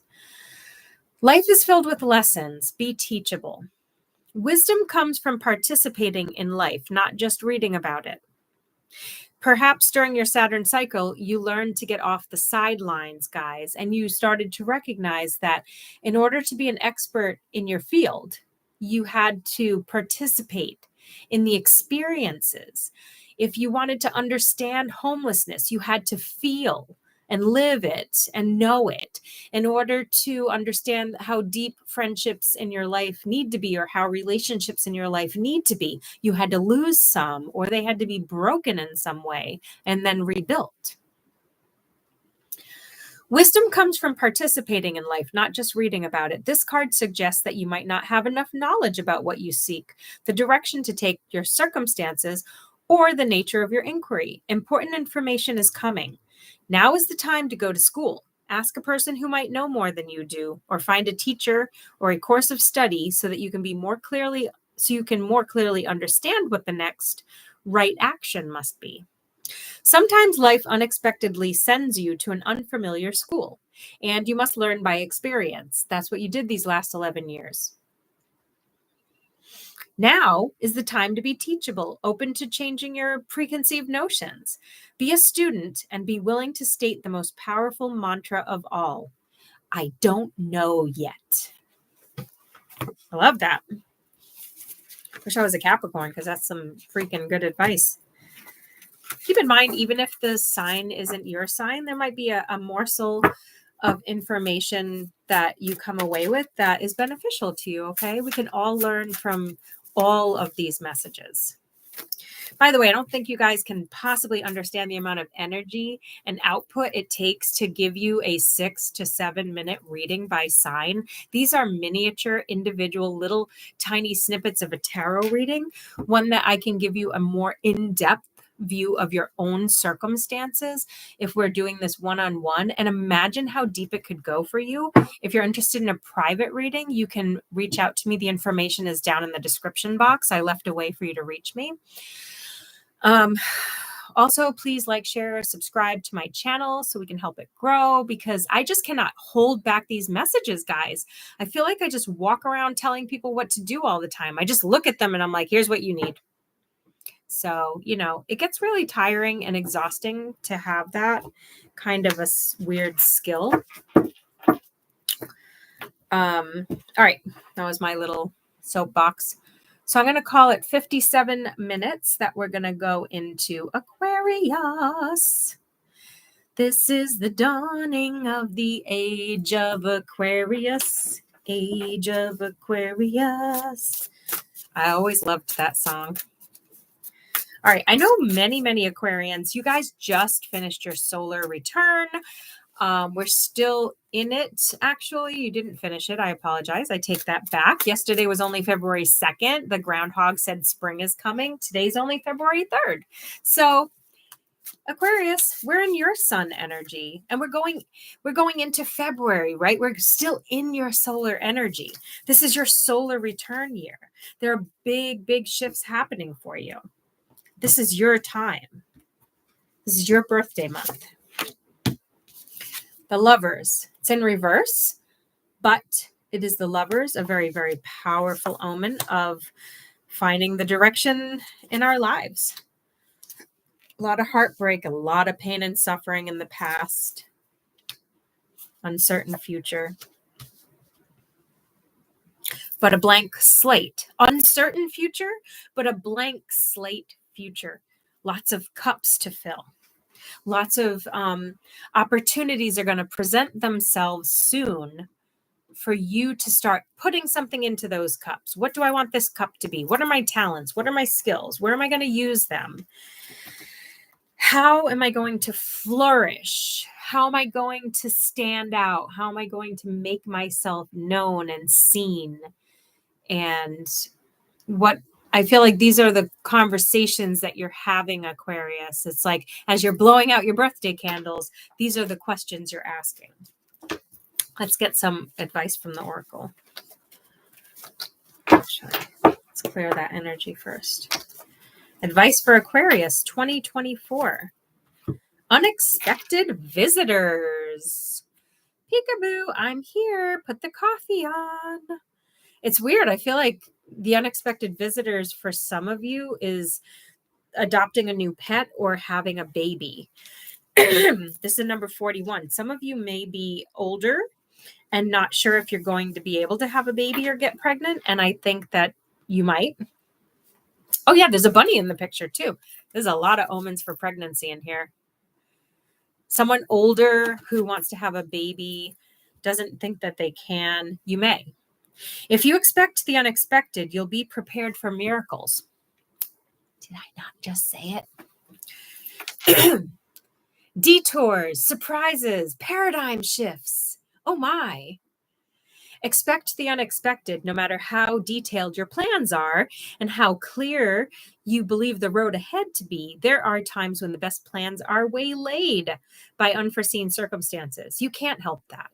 Life is filled with lessons. Be teachable. Wisdom comes from participating in life, not just reading about it. Perhaps during your Saturn cycle, you learned to get off the sidelines, guys, and you started to recognize that in order to be an expert in your field, you had to participate in the experiences. If you wanted to understand homelessness, you had to feel and live it and know it. In order to understand how deep friendships in your life need to be, or how relationships in your life need to be, you had to lose some, or they had to be broken in some way and then rebuilt. Wisdom comes from participating in life, not just reading about it. This card suggests that you might not have enough knowledge about what you seek, the direction to take, your circumstances, or the nature of your inquiry. Important information is coming. Now is the time to go to school. Ask a person who might know more than you do, or find a teacher or a course of study so that you can more clearly understand what the next right action must be. Sometimes life unexpectedly sends you to an unfamiliar school, and you must learn by experience. That's what you did these last 11 years. Now is the time to be teachable, open to changing your preconceived notions. Be a student and be willing to state the most powerful mantra of all. I don't know yet. I love that. Wish I was a Capricorn because that's some freaking good advice. Keep in mind, even if the sign isn't your sign, there might be a morsel of information that you come away with that is beneficial to you, okay? We can all learn from all of these messages. By the way, I don't think you guys can possibly understand the amount of energy and output it takes to give you a 6 to 7 minute reading by sign. These are miniature, individual, little tiny snippets of a tarot reading, one that I can give you a more in-depth view of your own circumstances if we're doing this one-on-one, and imagine how deep it could go for you. If you're interested in a private reading, you can reach out to me. The information is down in the description box. I left a way for you to reach me. Also, please like, share, subscribe to my channel so we can help it grow, because I just cannot hold back these messages, guys. I feel like I just walk around telling people what to do all the time. I just look at them and I'm like, here's what you need. So, you know, it gets really tiring and exhausting to have that kind of a weird skill. All right. That was my little soapbox. So I'm going to call it 57 minutes that we're going to go into Aquarius. This is the dawning of the age of Aquarius. Age of Aquarius. I always loved that song. All right. I know many, many Aquarians, you guys just finished your solar return. We're still in it. Actually, you didn't finish it. I apologize. I take that back. Yesterday was only February 2nd. The groundhog said spring is coming. Today's only February 3rd. So Aquarius, we're in your sun energy and we're going into February, right? We're still in your solar energy. This is your solar return year. There are big, big shifts happening for you. This is your time. This is your birthday month. The Lovers. It's in reverse, but it is the Lovers, a very, very powerful omen of finding the direction in our lives. A lot of heartbreak, a lot of pain and suffering in the past. Uncertain future. But a blank slate. Uncertain future, but a blank slate future. Lots of cups to fill. Lots of opportunities are going to present themselves soon for you to start putting something into those cups. What do I want this cup to be? What are my talents? What are my skills? Where am I going to use them? How am I going to flourish? How am I going to stand out? How am I going to make myself known and seen? And what I feel like these are the conversations that you're having, Aquarius. It's like, as you're blowing out your birthday candles, these are the questions you're asking. Let's get some advice from the Oracle. Let's clear that energy first. Advice for Aquarius 2024. Unexpected visitors. Peekaboo, I'm here. Put the coffee on. It's weird. I feel like the unexpected visitors for some of you is adopting a new pet or having a baby. This is number 41. Some of you may be older and not sure if you're going to be able to have a baby or get pregnant. And I think that you might. Oh yeah, there's a bunny in the picture too. There's a lot of omens for pregnancy in here. Someone older who wants to have a baby doesn't think that they can. You may. If you expect the unexpected, you'll be prepared for miracles. Did I not just say it? Detours, surprises, paradigm shifts. Oh my. Expect the unexpected, no matter how detailed your plans are and how clear you believe the road ahead to be. There are times when the best plans are waylaid by unforeseen circumstances. You can't help that.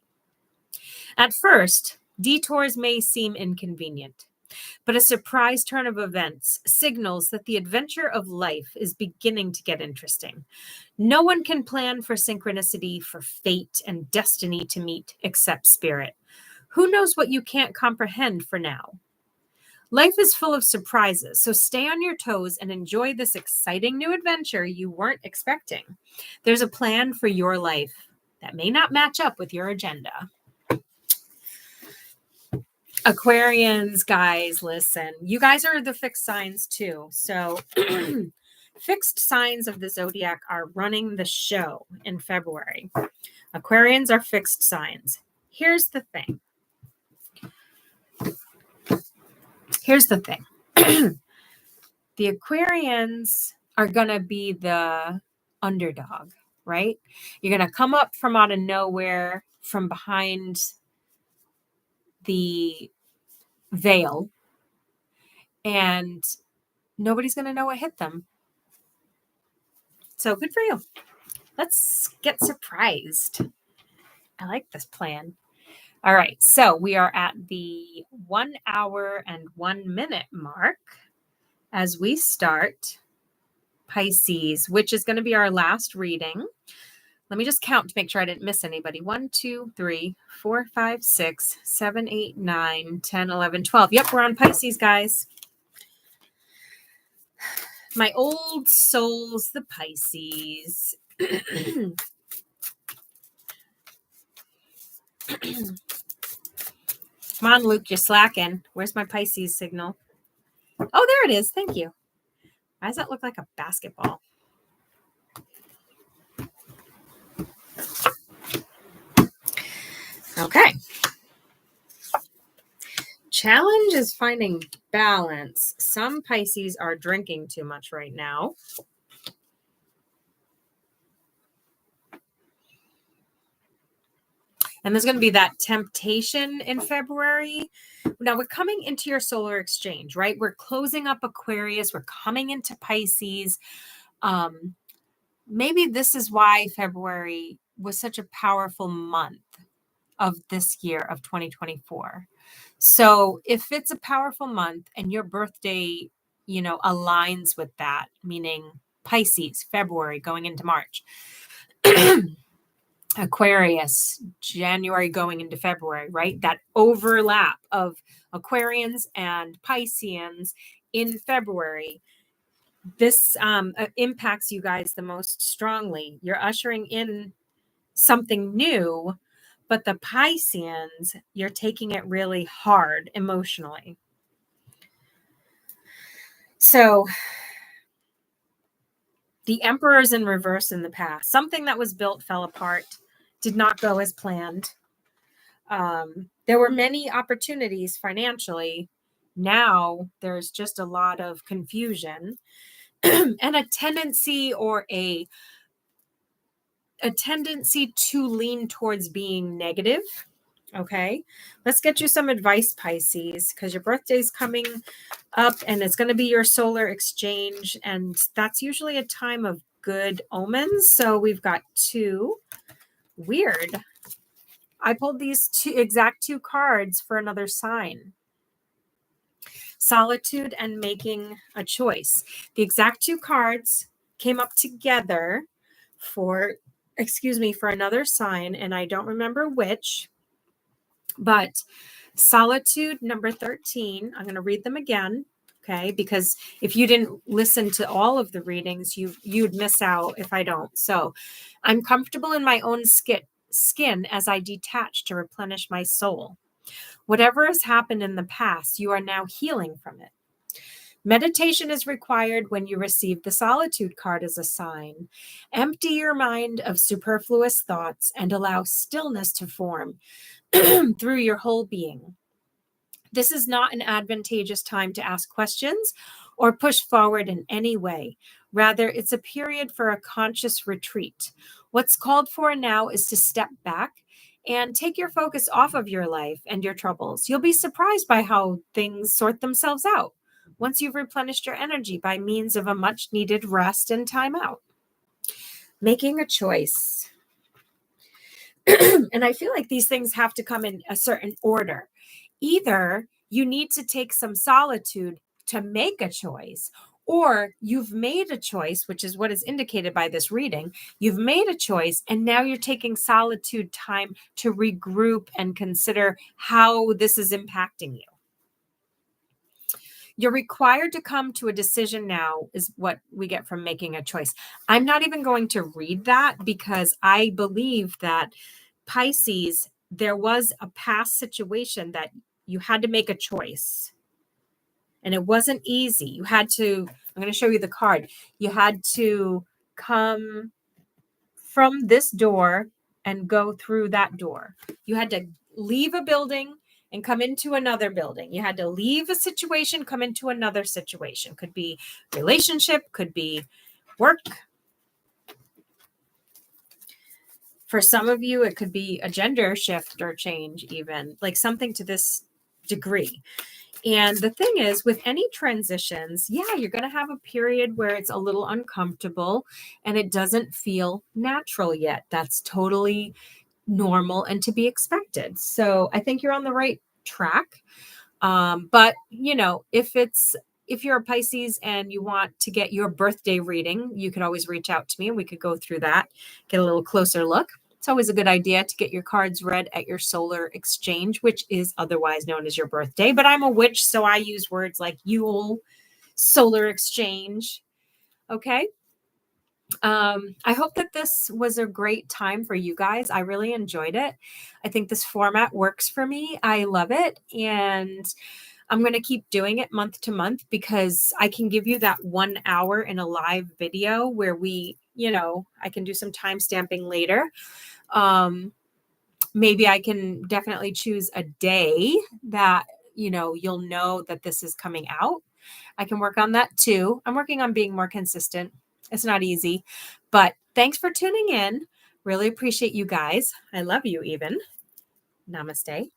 At first, detours may seem inconvenient, but a surprise turn of events signals that the adventure of life is beginning to get interesting. No one can plan for synchronicity, for fate and destiny to meet except spirit. Who knows what you can't comprehend for now? Life is full of surprises, so stay on your toes and enjoy this exciting new adventure you weren't expecting. There's a plan for your life that may not match up with your agenda. Aquarians, guys, listen. You guys are the fixed signs too. So fixed signs of the zodiac are running the show in February. Aquarians are fixed signs. Here's the thing. The Aquarians are going to be the underdog, right? You're going to come up from out of nowhere, from behind the veil, and nobody's going to know what hit them. So good for you. Let's get surprised. I like this plan. All right. So we are at the 1 hour and 1 minute mark as we start Pisces, which is going to be our last reading. Let me just count to make sure I didn't miss anybody. 1, 2, 3, 4, 5, 6, 7, 8, 9, 10, 11, 12. Yep, we're on Pisces, guys. My old souls, the Pisces. Come on, Luke, you're slacking. Where's my Pisces signal? Oh, there it is. Thank you. Why does that look like a basketball? Okay. Challenge is finding balance. Some Pisces are drinking too much right now. And there's going to be that temptation in February. Now we're coming into your solar exchange, right? We're closing up Aquarius. We're coming into Pisces. Maybe this is why February was such a powerful month of this year of 2024. So if it's a powerful month and your birthday, aligns with that, meaning Pisces, February going into March, Aquarius, January going into February, right? That overlap of Aquarians and Pisceans in February. This impacts you guys the most strongly. You're ushering in something new, but the Pisceans, you're taking it really hard emotionally. So the Emperor's in reverse in the past. Something that was built fell apart, did not go as planned. There were many opportunities financially. Now there's just a lot of confusion and a tendency to lean towards being negative. Okay, let's get you some advice, Pisces, because your birthday's coming up and it's going to be your solar exchange. And that's usually a time of good omens. So we've got two. Weird. I pulled these exact two cards for another sign. Solitude and making a choice. The exact two cards came up together for another sign, and I don't remember which, but solitude, number 13. I'm going to read them again, okay? Because if you didn't listen to all of the readings, you'd miss out if I don't. So I'm comfortable in my own skin as I detach to replenish my soul. Whatever has happened in the past, you are now healing from it. Meditation is required when you receive the solitude card as a sign. Empty your mind of superfluous thoughts and allow stillness to form through your whole being. This is not an advantageous time to ask questions or push forward in any way. Rather, it's a period for a conscious retreat. What's called for now is to step back and take your focus off of your life and your troubles. You'll be surprised by how things sort themselves out once you've replenished your energy by means of a much needed rest and time out. Making a choice. And I feel like these things have to come in a certain order. Either you need to take some solitude to make a choice, or you've made a choice, which is what is indicated by this reading. You've made a choice, and now you're taking solitude time to regroup and consider how this is impacting you. You're required to come to a decision now is what we get from making a choice. I'm not even going to read that because I believe that Pisces, there was a past situation that you had to make a choice. And it wasn't easy. You had to, I'm going to show you the card. You had to come from this door and go through that door. You had to leave a building and come into another building. You had to leave a situation, come into another situation. Could be relationship, could be work. For some of you, it could be a gender shift or change, even like something to this degree. And the thing is, with any transitions, yeah, you're going to have a period where it's a little uncomfortable and it doesn't feel natural yet. That's totally normal and to be expected. So I think you're on the right track. But you know, if you're a Pisces and you want to get your birthday reading, you could always reach out to me and we could go through that, get a little closer look. It's always a good idea to get your cards read at your solar exchange, which is otherwise known as your birthday. But I'm a witch, so I use words like Yule, solar exchange. Okay. I hope that this was a great time for you guys. I really enjoyed it. I think this format works for me. I love it. And I'm going to keep doing it month to month because I can give you that 1 hour in a live video where we, you know, I can do some time stamping later. Maybe I can definitely choose a day that, you know, you'll know that this is coming out. I can work on that too. I'm working on being more consistent. It's not easy, but thanks for tuning in. Really appreciate you guys. I love you even. Namaste.